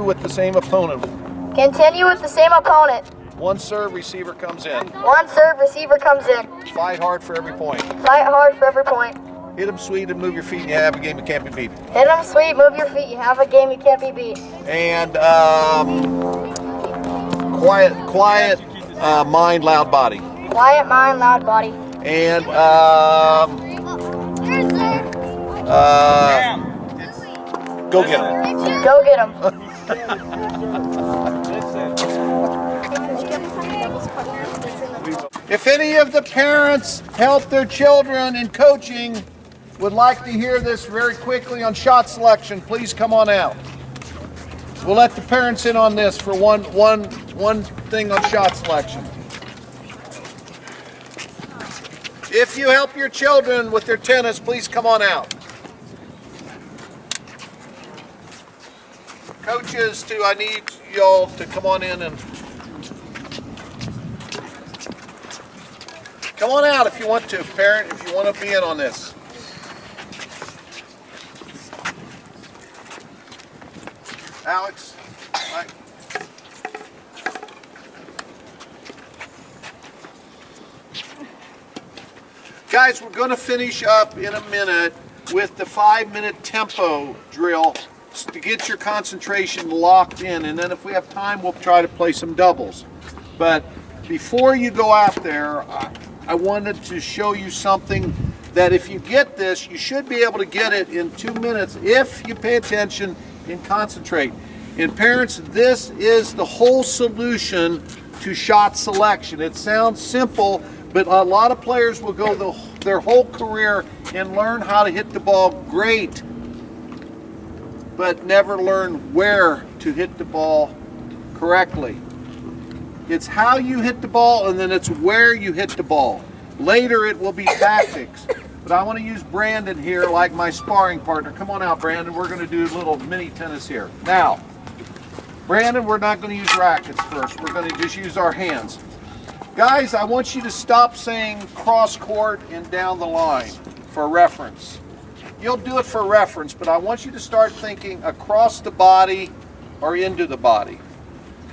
with the same opponent. Continue with the same opponent. One serve, receiver comes in. One serve, receiver comes in. Fight hard for every point. Fight hard for every point. Hit them sweet and move your feet and you have a game that can't be beat. Hit them sweet, move your feet, you have a game you can't be beat. And quiet mind, loud body. Quiet mind, loud body. And go get them. Go get them. If any of the parents help their children in coaching, would like to hear this very quickly on shot selection, please come on out. We'll let the parents in on this for one thing on shot selection. If you help your children with their tennis, please come on out. Coaches too, I need y'all to come on in and come on out if you want to, parent, if you want to be in on this. Alex, Mike. Guys, we're going to finish up in a minute with the 5-minute tempo drill to get your concentration locked in, and then if we have time, we'll try to play some doubles. But before you go out there, I wanted to show you something that if you get this, you should be able to get it in 2 minutes if you pay attention and concentrate. And parents, this is the whole solution to shot selection. It sounds simple, but a lot of players will go their whole career and learn how to hit the ball great, but never learn where to hit the ball correctly. It's how you hit the ball, and then it's where you hit the ball. Later it will be tactics. But I want to use Brandon here like my sparring partner. Come on out, Brandon. We're going to do a little mini tennis here. Now, Brandon, we're not going to use rackets first. We're going to just use our hands. Guys, I want you to stop saying cross court and down the line for reference. You'll do it for reference, but I want you to start thinking across the body or into the body.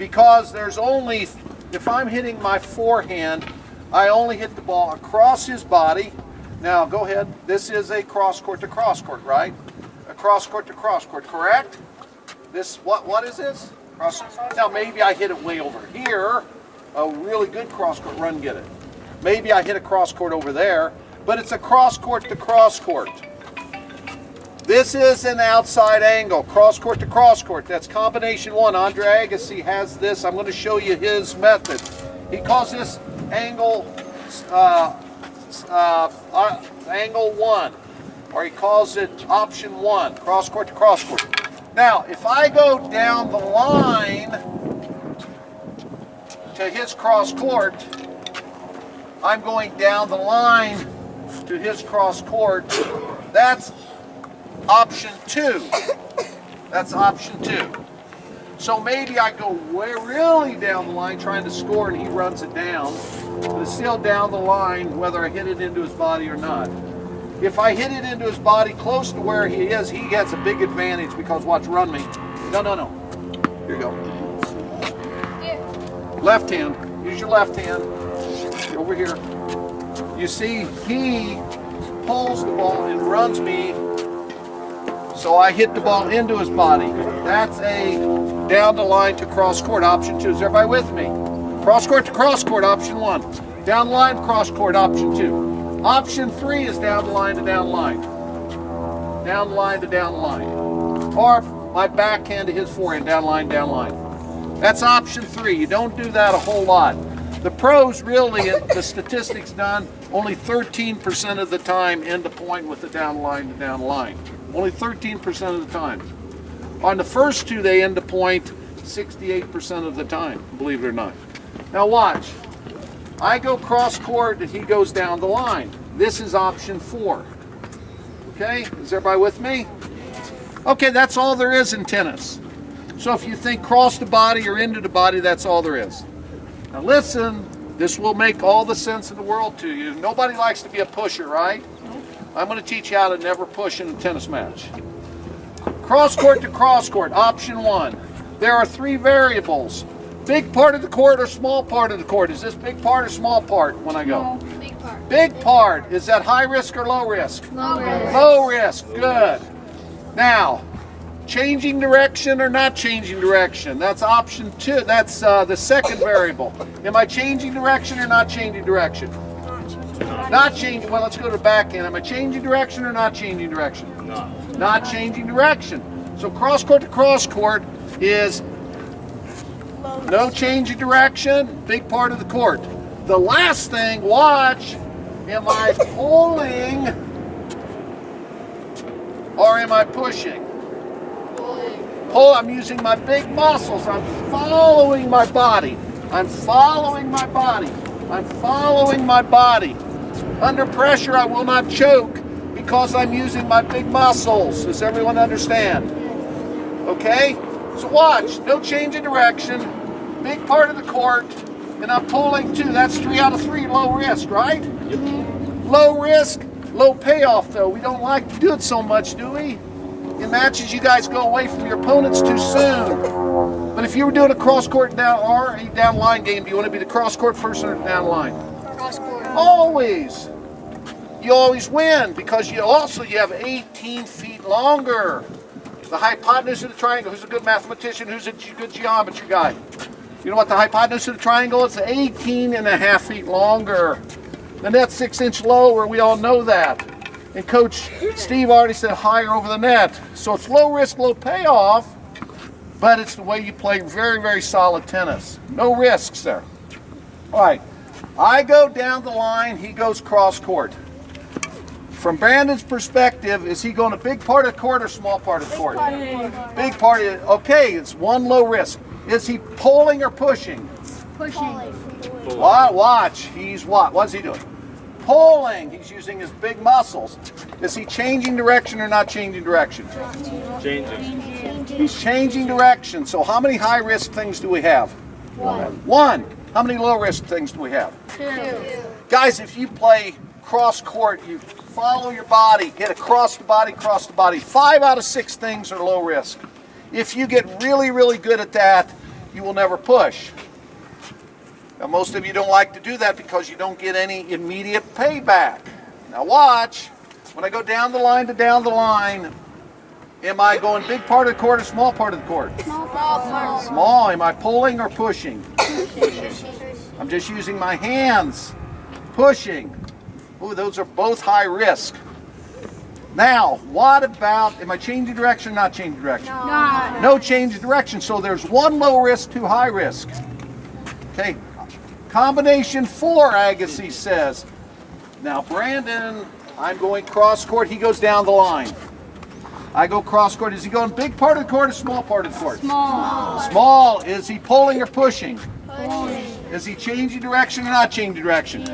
Because there's only, if I'm hitting my forehand, I only hit the ball across his body. Now go ahead, this is a cross court to cross court, right? A cross court to cross court, correct? This, what is this? Cross. Now maybe I hit it way over here, a really good cross court run, get it. Maybe I hit a cross court over there, but it's a cross court to cross court. This is an outside angle, cross court to cross court. That's combination one. Andre Agassi has this. I'm going to show you his method. He calls this angle angle one, or he calls it option one, cross court to cross court. Now, if I go down the line to his cross court, I'm going down the line to his cross court. That's option two. That's option two. So maybe I go really down the line trying to score and he runs it down, but it's still down the line whether I hit it into his body or not. If I hit it into his body close to where he is, he gets a big advantage because watch, run me. No. Here you go. Left hand. Use your left hand. Over here. You see, he pulls the ball and runs me, so I hit the ball into his body. That's a down the line to cross court, option two. Is everybody with me? Cross court to cross court, option one. Down the line, cross court, option two. Option three is down the line to down the line. Down the line to down the line. Or my backhand to his forehand, down the line, down the line. That's option three. You don't do that a whole lot. The pros really, the statistics done, only 13% of the time end the point with the down line to down line. Only 13% of the time. On the first two, they end the point 68% of the time, believe it or not. Now watch. I go cross court and he goes down the line. This is option four. Okay, is everybody with me? Okay, that's all there is in tennis. So if you think cross the body or into the body, that's all there is. Now listen, this will make all the sense in the world to you. Nobody likes to be a pusher, right? I'm going to teach you how to never push in a tennis match. Cross court to cross court, option one. there are three variables. Big part of the court or small part of the court? Is this big part or small part when I go? No, big part. Big part. Is that high risk or low risk? Low risk. Low risk. Good. Now, changing direction or not changing direction? That's option 2. That's the second variable. Am I changing direction or not changing direction? Not changing. Well, let's go to the back end. Am I changing direction or not changing direction? Not changing direction. So cross court to cross court is no change of direction, big part of the court. The last thing, watch, am I pulling or am I pushing? Pull, I'm using my big muscles. I'm following my body. I'm following my body. I'm following my body. Under pressure, I will not choke because I'm using my big muscles. Does everyone understand? Okay? So watch, no change in direction, big part of the court, and I'm pulling 2. That's 3 out of 3, low risk, right? Low risk, low payoff though. We don't like to do it so much, do we? In matches, you guys go away from your opponents too soon. But if you were doing a cross-court down or a down-line game, do you want to be the cross-court person or down-line? Cross-court. Always. You always win because you have 18 feet longer. The hypotenuse of the triangle, who's a good mathematician, who's a good geometry guy? You know what the hypotenuse of the triangle is? 18 and a half feet longer. The net's 6 inch lower, we all know that. And Coach Steve already said higher over the net. So it's low risk, low payoff, but it's the way you play very, very solid tennis. No risks there. All right, I go down the line, he goes cross court. From Brandon's perspective, is he going a big part of the court or small part of the court? Big part of it. Okay, it's one low risk. Is he pulling or pushing? Pushing. Watch, he's what? What's he doing? Pulling. He's using his big muscles. Is he changing direction or not changing direction? Changing. He's changing direction. So how many high risk things do we have? One. How many low risk things do we have? 2. Guys, if you play cross court, you follow your body, get across the body, cross the body. 5 out of 6 things are low risk. If you get really, really good at that, you will never push. Now, most of you don't like to do that because you don't get any immediate payback. Now watch, when I go down the line to down the line, am I going big part of the court or small part of the court? Small part. Small. Am I pulling or pushing? I'm just using my hands. Pushing. Ooh, those are both high risk. Now, what about, am I changing direction or not changing direction? No change of direction. So there's 1 low risk, 2 high risk. Okay. Combination 4, Agassi says. Now, Brandon, I'm going cross court. He goes down the line. I go cross court. Is he going big part of the court or small part of the court? Small. Small. Is he pulling or pushing? Pushing. Is he changing direction or not changing direction?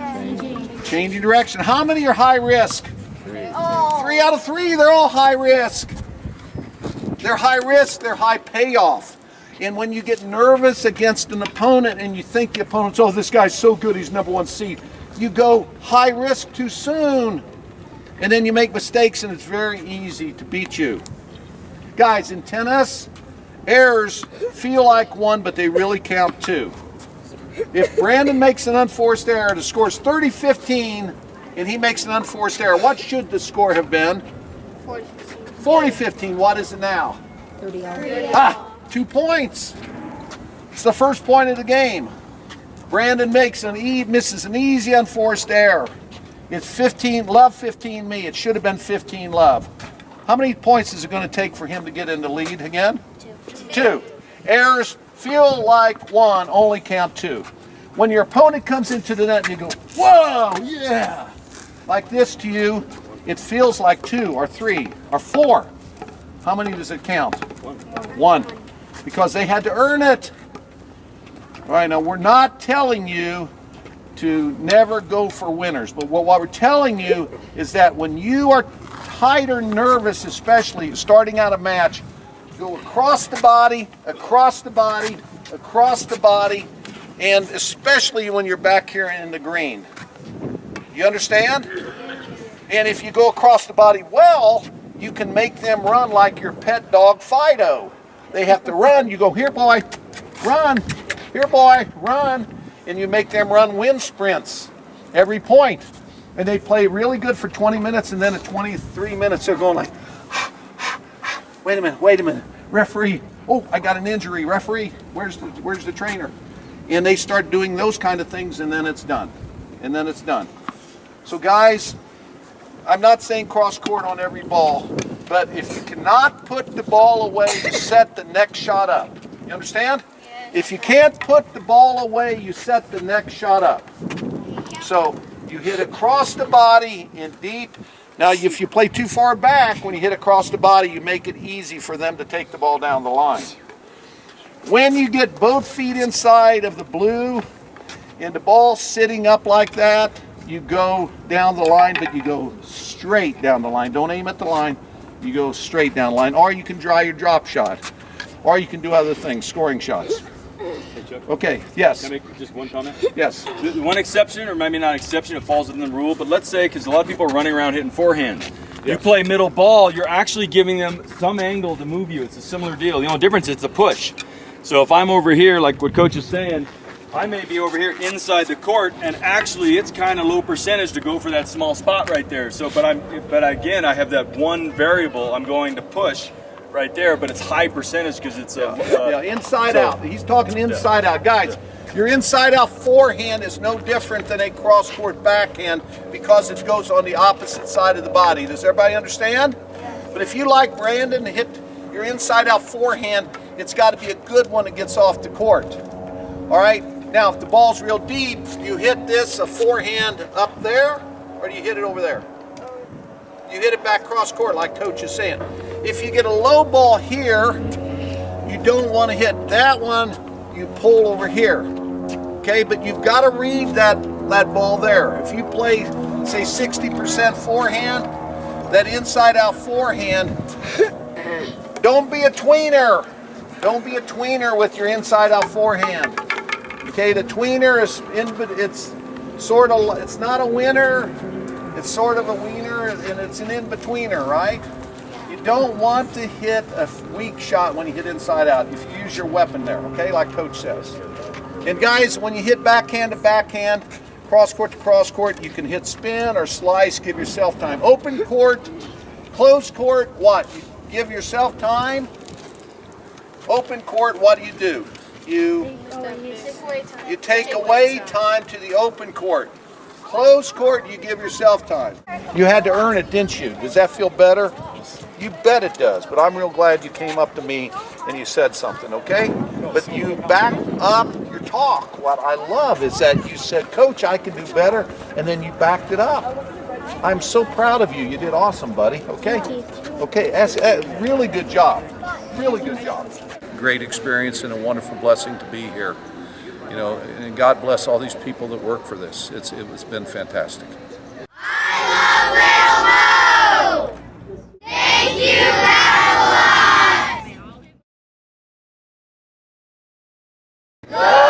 Changing direction. How many are high risk? 3 out of 3. They're all high risk. They're high risk. They're high payoff. And when you get nervous against an opponent and you think the opponent's, oh, this guy's so good, he's #1 seed, you go high risk too soon. And then you make mistakes and it's very easy to beat you. Guys, in tennis, errors feel like 1, but they really count 2. If Brandon makes an unforced error, the score's 30-15, and he makes an unforced error, what should the score have been? 40-15. What is it now? 30. 2 points. It's the first point of the game. Brandon misses an easy unforced error. It's 15 love, 15 me. It should have been 15 love. How many points is it going to take for him to get in the lead again? 2. Errors feel like 1, only count 2. When your opponent comes into the net and you go, whoa, yeah, like this to you, it feels like 2 or 3 or 4. How many does it count? 1. Because they had to earn it. All right, now we're not telling you to never go for winners, but what we're telling you is that when you are tight or nervous, especially starting out a match, go across the body, across the body, across the body, and especially when you're back here in the green. You understand? And if you go across the body well, you can make them run like your pet dog Fido. They have to run. You go, here boy, run. Here boy, run. And you make them run wind sprints every point. And they play really good for 20 minutes, and then at 23 minutes they're going like, wait a minute, referee, oh, I got an injury, referee, where's the trainer? And they start doing those kind of things, and then it's done. And then it's done. So guys, I'm not saying cross court on every ball, but if you cannot put the ball away, you set the next shot up. You understand? If you can't put the ball away, you set the next shot up. So you hit across the body and deep. Now, if you play too far back, when you hit across the body, you make it easy for them to take the ball down the line. When you get both feet inside of the blue and the ball sitting up like that, you go down the line, but you go straight down the line. Don't aim at the line. You go straight down the line. Or you can try your drop shot. Or you can do other things, scoring shots. Hey, Chuck. Okay, yes. Can I make just one comment? Yes. The one exception, or maybe not exception, it falls within the rule, but let's say, because a lot of people are running around hitting forehand. You Yes. play middle ball, you're actually giving them some angle to move you. It's a similar deal. The only difference is the push. So if I'm over here, like what Coach is saying, I may be over here inside the court, and actually it's kind of low percentage to go for that small spot right there. So, but again, I have that one variable. I'm going to push right there, but it's high percentage because it's a inside out. He's talking inside out. Guys, your inside out forehand is no different than a cross court backhand because it goes on the opposite side of the body. Does everybody understand? But if you like Brandon to hit your inside out forehand, it's got to be a good one that gets off the court. All right? Now, if the ball's real deep, you hit this a forehand up there, or do you hit it over there? You hit it back cross court like Coach is saying. If you get a low ball here, you don't want to hit that one, you pull over here. Okay, but you've got to read that ball there. If you play, say, 60% forehand, that inside out forehand, don't be a tweener. Don't be a tweener with your inside out forehand. Okay, the tweener is it's sort of, it's not a winner, it's sort of a wiener, and it's an in-betweener, right? You don't want to hit a weak shot when you hit inside out. If you use your weapon there, okay, like Coach says. And guys, when you hit backhand to backhand, cross court to cross court, you can hit spin or slice, give yourself time. Open court, close court, what? You give yourself time. Open court, what do? You take away time to the open court. Close court, you give yourself time. You had to earn it, didn't you? Does that feel better? You bet it does, but I'm real glad you came up to me and you said something, okay? But you back up your talk. What I love is that you said, Coach, I can do better, and then you backed it up. I'm so proud of you. You did awesome, buddy, okay? Okay, that's really good job. Really good job. Great experience and a wonderful blessing to be here. You know, and God bless all these people that work for this. It's been fantastic. I love Little Mo! Thank you, Babylon! Go